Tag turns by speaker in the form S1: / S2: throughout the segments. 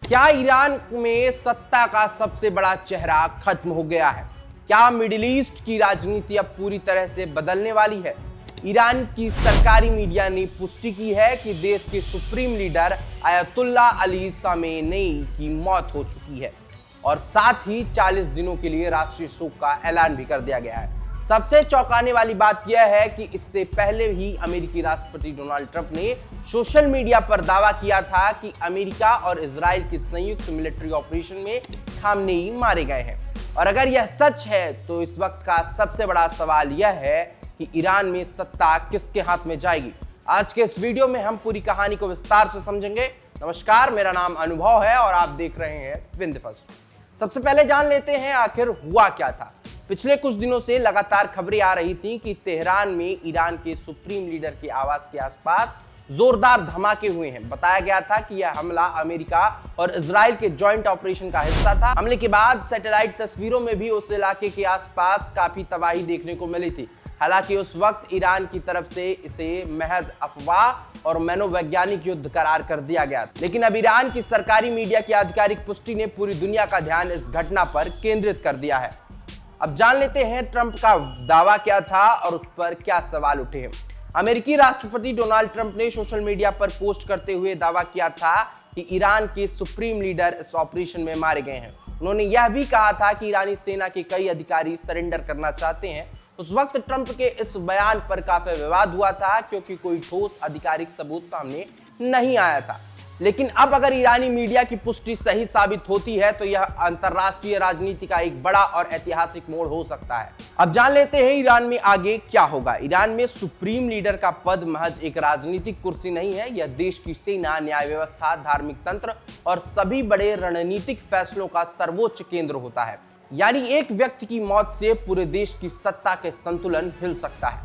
S1: क्या ईरान में सत्ता का सबसे बड़ा चेहरा खत्म हो गया है? क्या मिडिल ईस्ट की राजनीति अब पूरी तरह से बदलने वाली है? ईरान की सरकारी मीडिया ने पुष्टि की है कि देश के सुप्रीम लीडर अयतुल्ला अली खामेनेई की मौत हो चुकी है और साथ ही 40 दिनों के लिए राष्ट्रीय शोक का ऐलान भी कर दिया गया है। सबसे चौंकाने वाली बात यह है कि इससे पहले ही अमेरिकी राष्ट्रपति डोनाल्ड ट्रंप ने सोशल मीडिया पर दावा किया था कि अमेरिका और इजराइल के संयुक्त मिलिट्री ऑपरेशन में खामनेई मारे गए हैं। और अगर यह सच है तो इस वक्त का सबसे बड़ा सवाल यह है कि ईरान में सत्ता किसके हाथ में जाएगी। आज के इस वीडियो में हम पूरी कहानी को विस्तार से समझेंगे। नमस्कार, मेरा नाम अनुभव है और आप देख रहे हैं विंध्य फर्स्ट। सबसे पहले जान लेते हैं आखिर हुआ क्या था। पिछले कुछ दिनों से लगातार खबरें आ रही थीं कि तेहरान में ईरान के सुप्रीम लीडर के आवास के आसपास जोरदार धमाके हुए हैं। बताया गया था कि यह हमला अमेरिका और इजराइल के जॉइंट ऑपरेशन का हिस्सा था। हमले के बाद सैटेलाइट तस्वीरों में भी उस इलाके के आसपास काफी तबाही देखने को मिली थी। हालांकि उस वक्त ईरान की तरफ से इसे महज अफवाह और मनोवैज्ञानिक युद्ध करार कर दिया गया था। लेकिन अब ईरान की सरकारी मीडिया की आधिकारिक पुष्टि ने पूरी दुनिया का ध्यान इस घटना पर केंद्रित कर दिया है। अब जान लेते हैं ट्रंप का दावा क्या था और उस पर क्या सवाल उठे हैं। अमेरिकी राष्ट्रपति डोनाल्ड ट्रंप ने सोशल मीडिया पर पोस्ट करते हुए दावा किया था कि ईरान के सुप्रीम लीडर इस ऑपरेशन में मारे गए हैं। उन्होंने यह भी कहा था कि ईरानी सेना के कई अधिकारी सरेंडर करना चाहते हैं। उस वक्त ट्रंप के इस बयान पर काफी विवाद हुआ था क्योंकि कोई ठोस आधिकारिक सबूत सामने नहीं आया था। लेकिन अब अगर ईरानी मीडिया की पुष्टि सही साबित होती है तो यह अंतरराष्ट्रीय राजनीति का एक बड़ा और ऐतिहासिक मोड़ हो सकता है। अब जान लेते हैं ईरान में आगे क्या होगा। ईरान में सुप्रीम लीडर का पद महज एक राजनीतिक कुर्सी नहीं है, यह देश की सेना, न्याय व्यवस्था, धार्मिक तंत्र और सभी बड़े रणनीतिक फैसलों का सर्वोच्च केंद्र होता है। यानी एक व्यक्ति की मौत से पूरे देश की सत्ता के संतुलन हिल सकता है।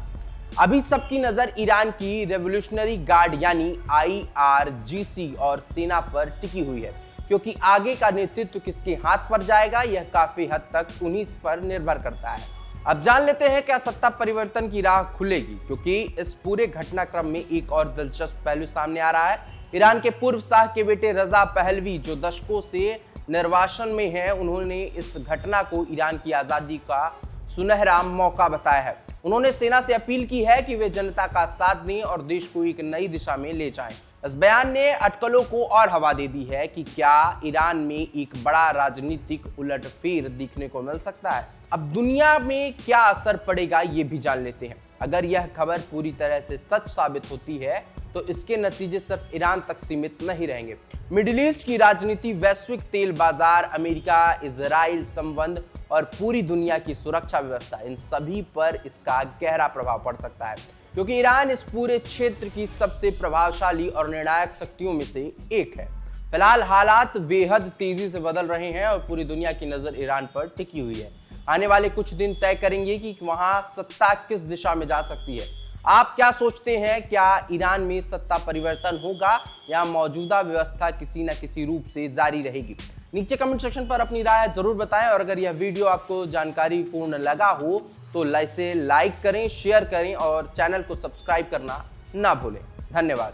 S1: अभी सबकी नजर ईरान की रेवोल्यूशनरी गार्ड यानी IRGC और सेना पर टिकी हुई है, क्योंकि आगे का नेतृत्व किसके हाथ पर जाएगा यह काफी हद तक उन्हीं पर निर्भर करता है। अब जान लेते हैं क्या सत्ता परिवर्तन की राह खुलेगी, क्योंकि इस पूरे घटनाक्रम में एक और दिलचस्प पहलू सामने आ रहा है। ईरान के पूर्व शाह के बेटे रजा पहलवी जो दशकों से निर्वासन में है, उन्होंने इस घटना को ईरान की आजादी का सुनहरा मौका बताया है। उन्होंने सेना से अपील की है कि वे जनता का साथ दें और देश को एक नई दिशा में ले जाएं। इस बयान ने अटकलों को और हवा दे दी है कि क्या ईरान में एक बड़ा राजनीतिक उलटफेर देखने को मिल सकता है। अब दुनिया में क्या असर पड़ेगा ये भी जान लेते हैं। अगर यह खबर पूरी तरह से सच साबित होती है तो इसके नतीजे सिर्फ ईरान तक सीमित नहीं रहेंगे। मिडिल ईस्ट की राजनीति, वैश्विक तेल बाजार, अमेरिका इजराइल संबंध और पूरी दुनिया की सुरक्षा व्यवस्था, इन सभी पर इसका गहरा प्रभाव पड़ सकता है, क्योंकि ईरान इस पूरे क्षेत्र की सबसे प्रभावशाली और निर्णायक शक्तियों में से एक है। फिलहाल हालात बेहद तेजी से बदल रहे हैं और पूरी दुनिया की नजर ईरान पर टिकी हुई है। आने वाले कुछ दिन तय करेंगे कि वहां सत्ता किस दिशा में जा सकती है। आप क्या सोचते हैं, क्या ईरान में सत्ता परिवर्तन होगा या मौजूदा व्यवस्था किसी न किसी रूप से जारी रहेगी? नीचे कमेंट सेक्शन पर अपनी राय जरूर बताएं और अगर यह वीडियो आपको जानकारी पूर्ण लगा हो तो इसे लाइक करें, शेयर करें और चैनल को सब्सक्राइब करना ना भूलें। धन्यवाद।